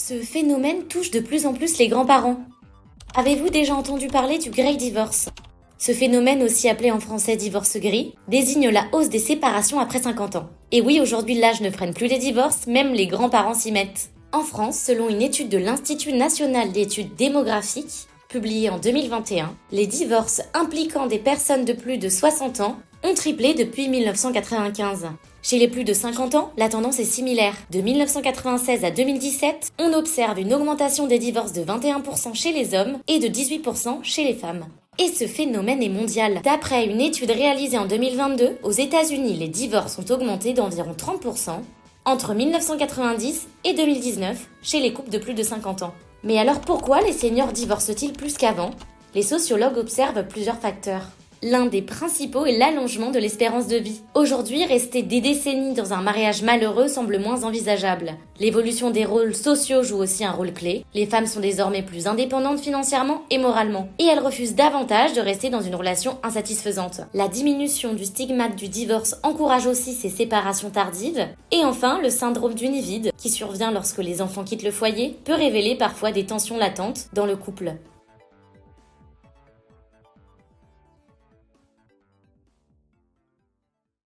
Ce phénomène touche de plus en plus les grands-parents. Avez-vous déjà entendu parler du Grey Divorce? Ce phénomène, aussi appelé en français divorce gris, désigne la hausse des séparations après 50 ans. Et oui, aujourd'hui l'âge ne freine plus les divorces, même les grands-parents s'y mettent. En France, selon une étude de l'Institut national d'études démographiques, publiée en 2021, les divorces impliquant des personnes de plus de 60 ans ont triplé depuis 1995. Chez les plus de 50 ans, la tendance est similaire. De 1996 à 2017, on observe une augmentation des divorces de 21% chez les hommes et de 18% chez les femmes. Et ce phénomène est mondial. D'après une étude réalisée en 2022, aux États-Unis, les divorces ont augmenté d'environ 30% entre 1990 et 2019 chez les couples de plus de 50 ans. Mais alors pourquoi les seniors divorcent-ils plus qu'avant? Les sociologues observent plusieurs facteurs. L'un des principaux est l'allongement de l'espérance de vie. Aujourd'hui, rester des décennies dans un mariage malheureux semble moins envisageable. L'évolution des rôles sociaux joue aussi un rôle clé. Les femmes sont désormais plus indépendantes financièrement et moralement. Et elles refusent davantage de rester dans une relation insatisfaisante. La diminution du stigmate du divorce encourage aussi ces séparations tardives. Et enfin, le syndrome du nid vide, qui survient lorsque les enfants quittent le foyer, peut révéler parfois des tensions latentes dans le couple.